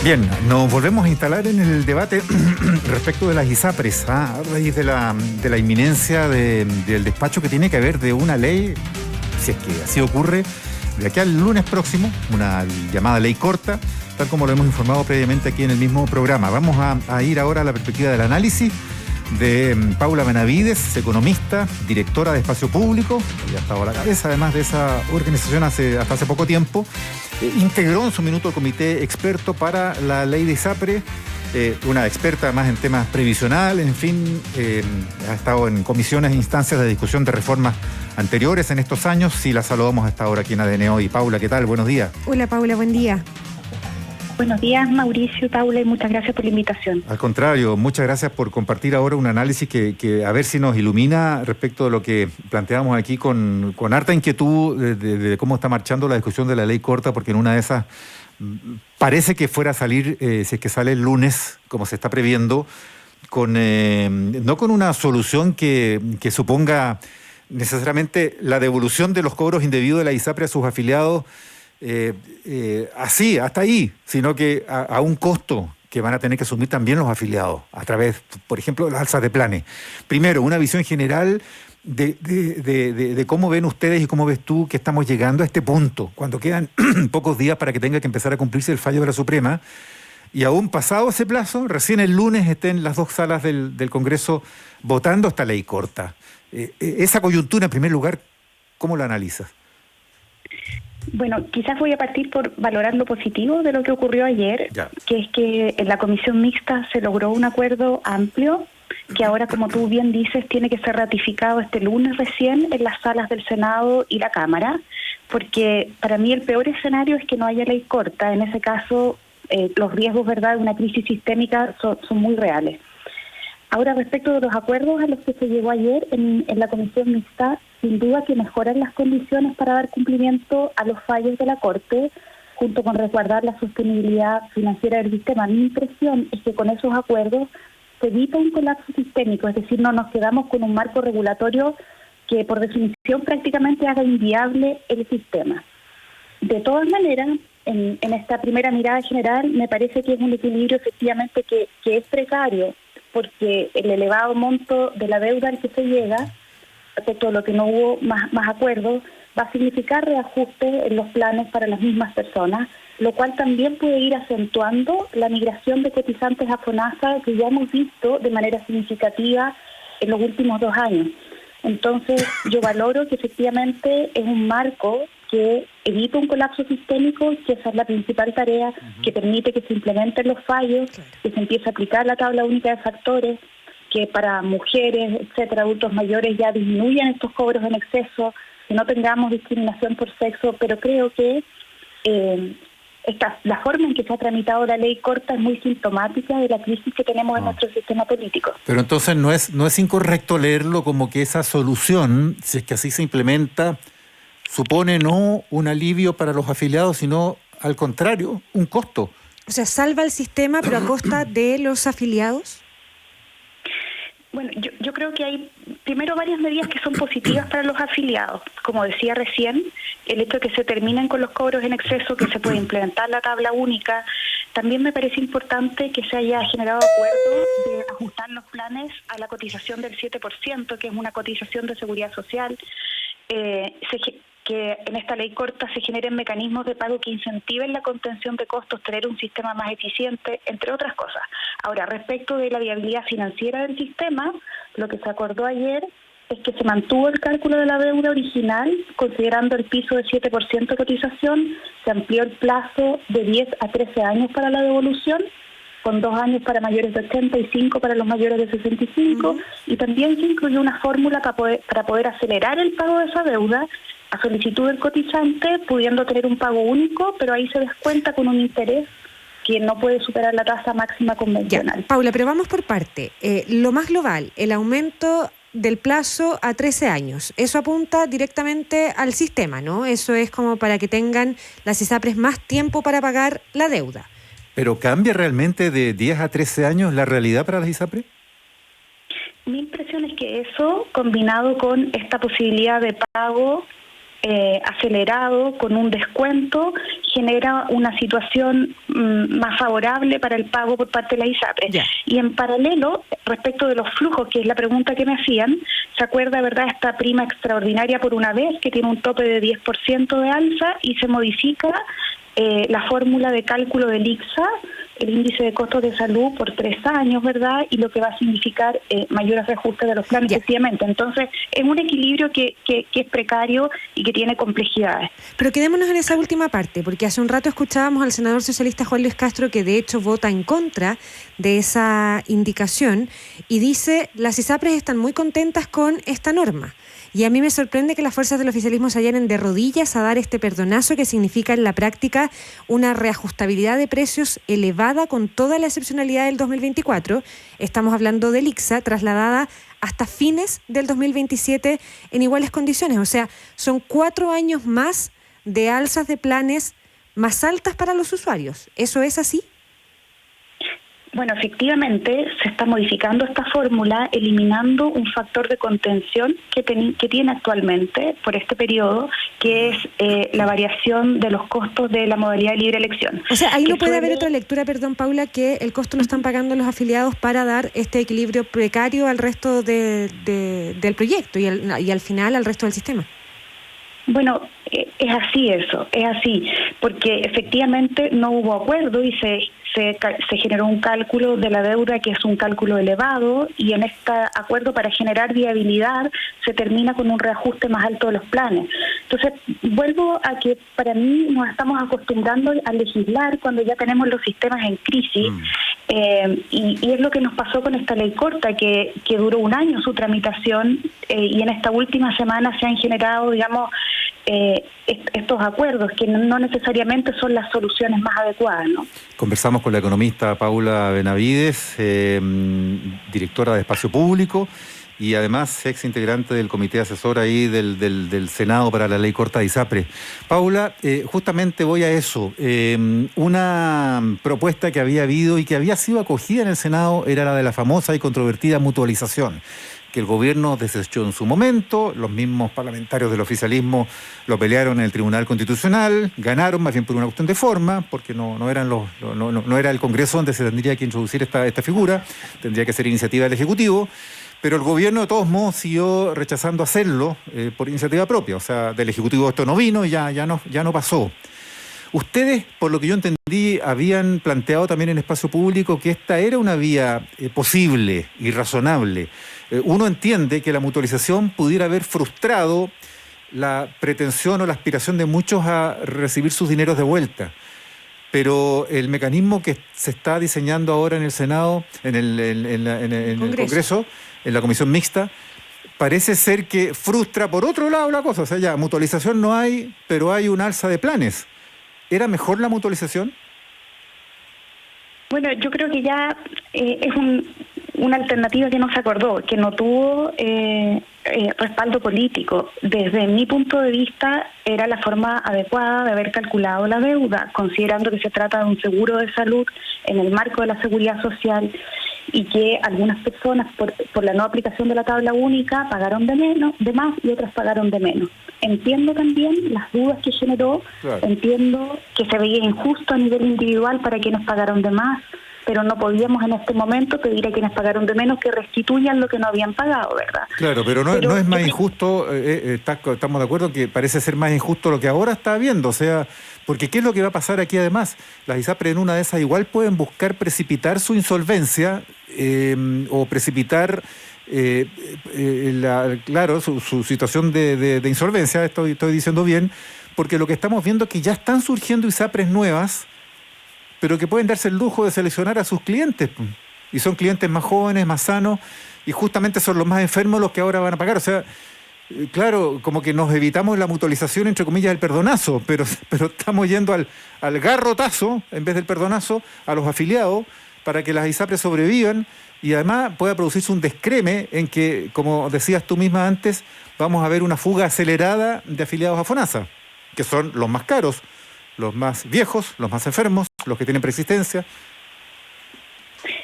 Bien, nos volvemos a instalar en el debate respecto de las ISAPRES, a raíz de la inminencia del despacho que tiene que haber de una ley, si es que así ocurre, de aquí al lunes próximo, una llamada ley corta, tal como lo hemos informado previamente aquí en el mismo programa. Vamos a ir ahora a la perspectiva del análisis de Paula Benavides, economista, directora de Espacio Público, ya ha estado a la cabeza además de esa organización hasta hace poco tiempo. Integró en su minuto el comité experto para la ley de ISAPRE, una experta además en temas previsionales, en fin, ha estado en comisiones e instancias de discusión de reformas anteriores en estos años. Sí, la saludamos hasta ahora aquí en ADN Hoy. Paula, ¿qué tal? Buenos días. Hola Paula, buen día. Buenos días, Mauricio, Paula, y muchas gracias por la invitación. Al contrario, muchas gracias por compartir ahora un análisis que a ver si nos ilumina respecto de lo que planteamos aquí con harta inquietud de cómo está marchando la discusión de la ley corta, porque en una de esas parece que fuera a salir, si es que sale el lunes, como se está previendo, no con una solución que suponga necesariamente la devolución de los cobros indebidos de la ISAPRE a sus afiliados, así, hasta ahí, sino que a un costo que van a tener que asumir también los afiliados a través, por ejemplo, de las alzas de planes. Primero, una visión general de cómo ven ustedes y cómo ves tú que estamos llegando a este punto, cuando quedan pocos días para que tenga que empezar a cumplirse el fallo de la Suprema, y aún pasado ese plazo, recién el lunes estén las dos salas del Congreso votando esta ley corta. Esa coyuntura, en primer lugar, ¿cómo la analizas? Bueno, quizás voy a partir por valorar lo positivo de lo que ocurrió ayer, que es que en la comisión mixta se logró un acuerdo amplio, que ahora, como tú bien dices, tiene que ser ratificado este lunes recién en las salas del Senado y la Cámara, porque para mí el peor escenario es que no haya ley corta. En ese caso, los riesgos, ¿verdad?, de una crisis sistémica son muy reales. Ahora, respecto de los acuerdos a los que se llegó ayer en la comisión mixta, sin duda que mejoran las condiciones para dar cumplimiento a los fallos de la Corte, junto con resguardar la sostenibilidad financiera del sistema. Mi impresión es que con esos acuerdos se evita un colapso sistémico, es decir, no nos quedamos con un marco regulatorio que por definición prácticamente haga inviable el sistema. De todas maneras, en esta primera mirada general, me parece que es un equilibrio efectivamente que es precario, porque el elevado monto de la deuda al que se llega, respecto a lo que no hubo más acuerdos, va a significar reajuste en los planes para las mismas personas, lo cual también puede ir acentuando la migración de cotizantes a FONASA que ya hemos visto de manera significativa en los últimos 2 años. Entonces, yo valoro que efectivamente es un marco que evita un colapso sistémico, que esa es la principal tarea, que permite que se implementen los fallos, que se empiece a aplicar la tabla única de factores, que para mujeres, etcétera, adultos mayores ya disminuyan estos cobros en exceso, que no tengamos discriminación por sexo, pero creo que la forma en que se ha tramitado la ley corta es muy sintomática de la crisis que tenemos en nuestro sistema político. Pero entonces no es incorrecto leerlo como que esa solución, si es que así se implementa, supone no un alivio para los afiliados, sino al contrario, un costo. O sea, ¿salva el sistema pero a costa de los afiliados? Bueno, yo creo que hay primero varias medidas que son positivas para los afiliados. Como decía recién, el hecho de que se terminen con los cobros en exceso, que se puede implementar la tabla única. También me parece importante que se haya generado acuerdo de ajustar los planes a la cotización del 7%, que es una cotización de seguridad social. Que en esta ley corta se generen mecanismos de pago que incentiven la contención de costos, tener un sistema más eficiente, entre otras cosas. Ahora, respecto de la viabilidad financiera del sistema, lo que se acordó ayer es que se mantuvo el cálculo de la deuda original, considerando el piso de 7% de cotización, se amplió el plazo de 10 a 13 años para la devolución, con 2 años para mayores de 80 y 5 para los mayores de 65, y también se incluyó una fórmula para poder acelerar el pago de esa deuda a solicitud del cotizante, pudiendo tener un pago único, pero ahí se descuenta con un interés que no puede superar la tasa máxima convencional. Ya, Paula, pero vamos por parte. Lo más global, el aumento del plazo a 13 años, eso apunta directamente al sistema, ¿no? Eso es como para que tengan las ISAPRES más tiempo para pagar la deuda. ¿Pero cambia realmente de 10 a 13 años la realidad para las ISAPRES? Mi impresión es que eso, combinado con esta posibilidad de pago acelerado con un descuento genera una situación más favorable para el pago por parte de la ISAPRES. Yeah. Y en paralelo, respecto de los flujos, que es la pregunta que me hacían, ¿se acuerda, verdad, esta prima extraordinaria por una vez que tiene un tope de 10% de alza y se modifica la fórmula de cálculo del ICSA, el índice de costos de salud, por 3 años, ¿verdad? Y lo que va a significar mayores reajustes de los planes, efectivamente. Entonces, es un equilibrio que es precario y que tiene complejidades. Pero quedémonos en esa última parte, porque hace un rato escuchábamos al senador socialista Juan Luis Castro, que de hecho vota en contra de esa indicación, y dice, las ISAPRES están muy contentas con esta norma. Y a mí me sorprende que las fuerzas del oficialismo se hallen de rodillas a dar este perdonazo que significa en la práctica una reajustabilidad de precios elevada con toda la excepcionalidad del 2024. Estamos hablando del ICSA, trasladada hasta fines del 2027 en iguales condiciones. O sea, son 4 años más de alzas de planes más altas para los usuarios. ¿Eso es así? Bueno, efectivamente se está modificando esta fórmula, eliminando un factor de contención que tiene actualmente por este periodo, que es la variación de los costos de la modalidad de libre elección. O sea, ahí no puede haber otra lectura, perdón, Paula, que el costo lo están pagando los afiliados para dar este equilibrio precario al resto del proyecto y al final al resto del sistema. Bueno, es así eso, es así, porque efectivamente no hubo acuerdo y se generó un cálculo de la deuda que es un cálculo elevado, y en este acuerdo, para generar viabilidad, se termina con un reajuste más alto de los planes. Entonces, vuelvo a que para mí nos estamos acostumbrando a legislar cuando ya tenemos los sistemas en crisis, y es lo que nos pasó con esta ley corta, que duró 1 año su tramitación, y en esta última semana se han generado, digamos, estos acuerdos que no necesariamente son las soluciones más adecuadas, ¿no? Conversamos con la economista Paula Benavides, directora de Espacio Público y además ex integrante del comité asesor ahí del Senado para la ley corta de ISAPRES. Paula, justamente voy a eso. Una propuesta que había habido y que había sido acogida en el Senado era la de la famosa y controvertida mutualización, que el gobierno desechó en su momento. Los mismos parlamentarios del oficialismo lo pelearon en el Tribunal Constitucional, ganaron más bien por una cuestión de forma, porque no era el Congreso donde se tendría que introducir esta figura, tendría que ser iniciativa del Ejecutivo, pero el gobierno de todos modos siguió rechazando hacerlo por iniciativa propia, o sea, del Ejecutivo esto no vino y ya no pasó. Ustedes, por lo que yo entendí, habían planteado también en Espacio Público que esta era una vía posible y razonable. Uno entiende que la mutualización pudiera haber frustrado la pretensión o la aspiración de muchos a recibir sus dineros de vuelta. Pero el mecanismo que se está diseñando ahora en el Senado, en el Congreso, en la Comisión Mixta, parece ser que frustra por otro lado la cosa. O sea, ya mutualización no hay, pero hay un alza de planes. ¿Era mejor la mutualización? Bueno, yo creo que ya es una alternativa que no se acordó, que no tuvo respaldo político. Desde mi punto de vista, era la forma adecuada de haber calculado la deuda, considerando que se trata de un seguro de salud en el marco de la seguridad social, y que algunas personas, por la no aplicación de la tabla única, pagaron de más y otras pagaron de menos. Entiendo también las dudas que generó, claro. Entiendo que se veía injusto a nivel individual para quienes pagaron de más, pero no podíamos en este momento pedir a quienes pagaron de menos que restituyan lo que no habían pagado, ¿verdad? Claro, pero no es más injusto, estamos de acuerdo que parece ser más injusto lo que ahora está habiendo, o sea, porque ¿qué es lo que va a pasar aquí además? Las ISAPRES en una de esas igual pueden buscar precipitar su insolvencia o precipitar su situación de insolvencia, estoy diciendo bien, porque lo que estamos viendo es que ya están surgiendo ISAPRES nuevas, pero que pueden darse el lujo de seleccionar a sus clientes, y son clientes más jóvenes, más sanos, y justamente son los más enfermos los que ahora van a pagar. O sea, claro, como que nos evitamos la mutualización, entre comillas, el perdonazo, pero estamos yendo al garrotazo, en vez del perdonazo, a los afiliados, para que las ISAPRES sobrevivan, y además pueda producirse un descreme en que, como decías tú misma antes, vamos a ver una fuga acelerada de afiliados a FONASA, que son los más caros, los más viejos, los más enfermos, los que tienen preexistencia.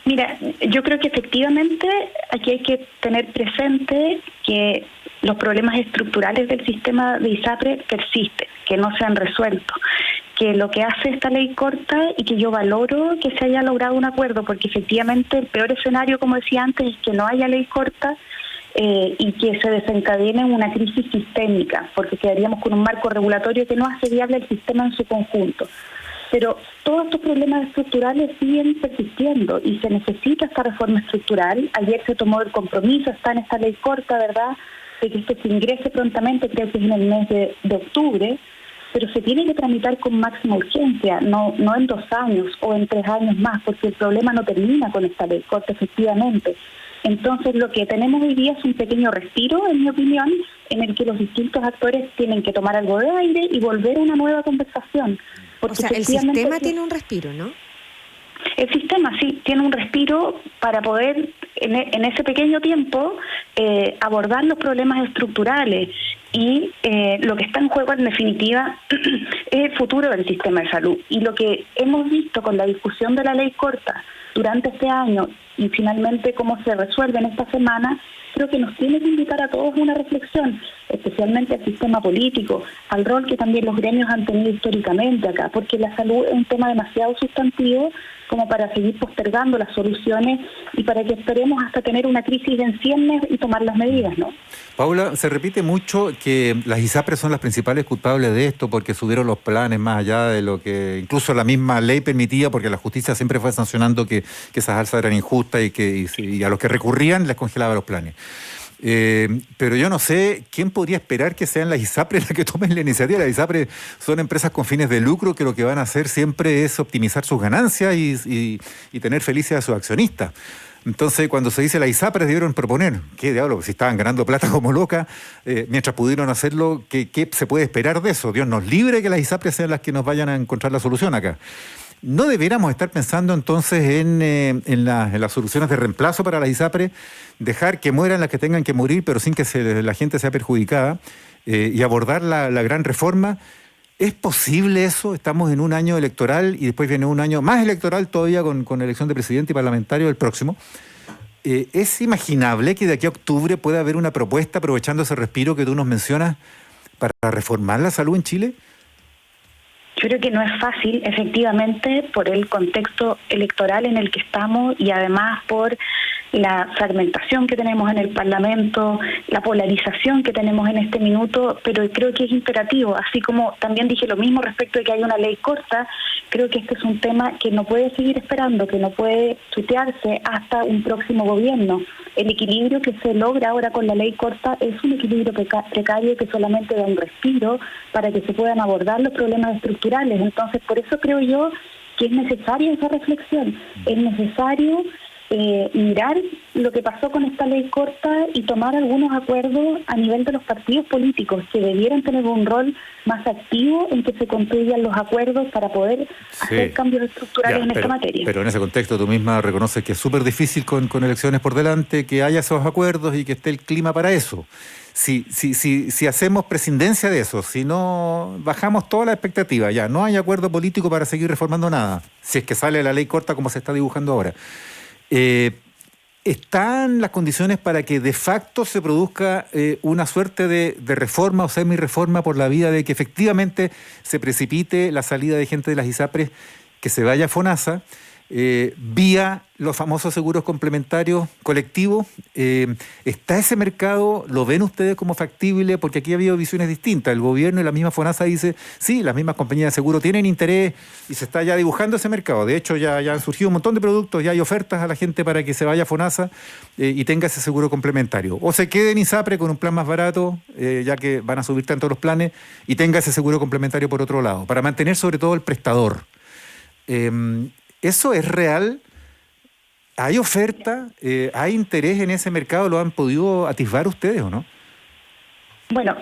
Mira, yo creo que efectivamente aquí hay que tener presente que los problemas estructurales del sistema de ISAPRE persisten, que no se han resuelto, que lo que hace esta ley corta, y que yo valoro que se haya logrado un acuerdo, porque efectivamente el peor escenario, como decía antes, es que no haya ley corta y que se desencadene una crisis sistémica, porque quedaríamos con un marco regulatorio que no hace viable el sistema en su conjunto. Pero todos estos problemas estructurales siguen persistiendo y se necesita esta reforma estructural. Ayer se tomó el compromiso, está en esta ley corta, ¿verdad?, de que esto se ingrese prontamente, creo que es en el mes de octubre, pero se tiene que tramitar con máxima urgencia, no en 2 años o en 3 años más, porque el problema no termina con esta ley corta, efectivamente. Entonces, lo que tenemos hoy día es un pequeño respiro, en mi opinión, en el que los distintos actores tienen que tomar algo de aire y volver a una nueva conversación. Porque o sea, el sistema tiene un respiro, ¿no? El sistema sí tiene un respiro para poder, en ese pequeño tiempo, abordar los problemas estructurales. Y lo que está en juego, en definitiva, es el futuro del sistema de salud. Y lo que hemos visto con la discusión de la ley corta durante este año y finalmente cómo se resuelve en esta semana, creo que nos tiene que invitar a todos a una reflexión, especialmente al sistema político, al rol que también los gremios han tenido históricamente acá, porque la salud es un tema demasiado sustantivo como para seguir postergando las soluciones y para que esperemos hasta tener una crisis en ciernes y tomar las medidas, ¿no? Paula, se repite mucho que las ISAPRES son las principales culpables de esto porque subieron los planes más allá de lo que incluso la misma ley permitía, porque la justicia siempre fue sancionando que esas alzas eran injustas y a los que recurrían les congelaba los planes. Pero yo no sé quién podría esperar que sean las ISAPRES las que tomen la iniciativa. Las ISAPRES son empresas con fines de lucro que lo que van a hacer siempre es optimizar sus ganancias y tener felices a sus accionistas. Entonces, cuando se dice las ISAPRES debieron proponer, ¿qué diablo? Si estaban ganando plata como loca, mientras pudieron hacerlo, ¿qué se puede esperar de eso? Dios nos libre que las ISAPRES sean las que nos vayan a encontrar la solución acá. ¿No deberíamos estar pensando entonces en las soluciones de reemplazo para las ISAPRES, dejar que mueran las que tengan que morir, pero sin que la gente sea perjudicada, y abordar la gran reforma? ¿Es posible eso? Estamos en un año electoral y después viene un año más electoral todavía con elección de presidente y parlamentario el próximo. ¿Es imaginable que de aquí a octubre pueda haber una propuesta, aprovechando ese respiro que tú nos mencionas, para reformar la salud en Chile? Yo creo que no es fácil, efectivamente, por el contexto electoral en el que estamos y además por la fragmentación que tenemos en el Parlamento, la polarización que tenemos en este minuto, pero creo que es imperativo. Así como también dije lo mismo respecto de que hay una ley corta, creo que este es un tema que no puede seguir esperando, que no puede chutearse hasta un próximo gobierno. El equilibrio que se logra ahora con la ley corta es un equilibrio precario que solamente da un respiro para que se puedan abordar los problemas estructurales. Entonces, por eso creo yo que es necesaria esa reflexión. Es necesario mirar lo que pasó con esta ley corta y tomar algunos acuerdos a nivel de los partidos políticos que debieran tener un rol más activo en que se construyan los acuerdos para poder hacer cambios estructurales en esta materia. Pero en ese contexto tú misma reconoces que es súper difícil con elecciones por delante que haya esos acuerdos y que esté el clima para eso. Si hacemos prescindencia de eso, si no bajamos toda la expectativa, ya no hay acuerdo político para seguir reformando nada, si es que sale la ley corta como se está dibujando ahora. ¿Están las condiciones para que de facto se produzca una suerte de reforma o semi-reforma por la vía de que efectivamente se precipite la salida de gente de las ISAPRES, que se vaya a FONASA, vía los famosos seguros complementarios colectivos? ¿Está ese mercado? ¿Lo ven ustedes como factible? Porque aquí ha habido visiones distintas. El gobierno y la misma FONASA dice, sí, las mismas compañías de seguro tienen interés y se está ya dibujando ese mercado. De hecho, ya han surgido un montón de productos, ya hay ofertas a la gente para que se vaya a FONASA y tenga ese seguro complementario. O se quede en ISAPRE con un plan más barato, ya que van a subir tanto los planes, y tenga ese seguro complementario por otro lado, para mantener sobre todo el prestador. ¿Eso es real? ¿Hay oferta? ¿Hay interés en ese mercado? ¿Lo han podido atisbar ustedes o no? Bueno,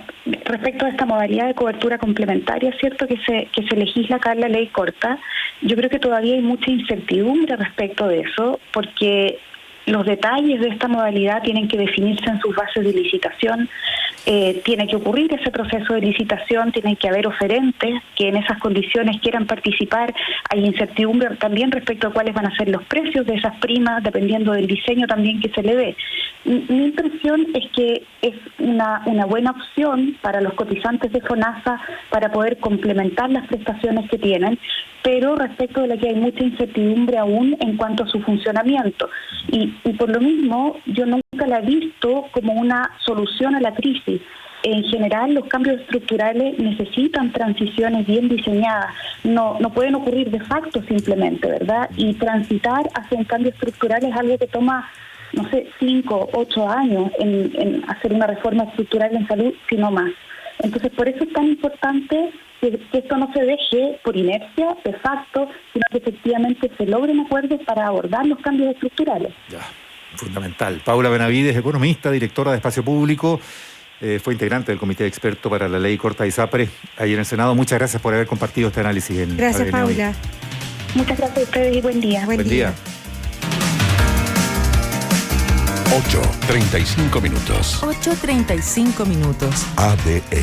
respecto a esta modalidad de cobertura complementaria, es cierto que se legisla acá en la ley corta. Yo creo que todavía hay mucha incertidumbre respecto de eso, porque los detalles de esta modalidad tienen que definirse en sus bases de licitación. tiene que ocurrir ese proceso de licitación, tienen que haber oferentes que en esas condiciones quieran participar. Hay incertidumbre también respecto a cuáles van a ser los precios de esas primas, dependiendo del diseño también que se le dé. Mi impresión es que es una buena opción para los cotizantes de FONASA para poder complementar las prestaciones que tienen, pero respecto de la que hay mucha incertidumbre aún en cuanto a su funcionamiento. Y por lo mismo, yo nunca la he visto como una solución a la crisis. En general, los cambios estructurales necesitan transiciones bien diseñadas. No pueden ocurrir de facto simplemente, ¿verdad? Y transitar hacia un cambio estructural es algo que toma, 5, 8 años en hacer una reforma estructural en salud, sino más. Entonces, por eso es tan importante que esto no se deje por inercia, de facto, sino que efectivamente se logren acuerdos para abordar los cambios estructurales. Ya, fundamental. Paula Benavides, economista, directora de Espacio Público, fue integrante del Comité de Expertos para la Ley Corta ISAPRES ahí en el Senado. Muchas gracias por haber compartido este análisis. Gracias, Paula. Muchas gracias a ustedes y buen día. Buen día. 8:35 minutos. 8:35 minutos. ADN.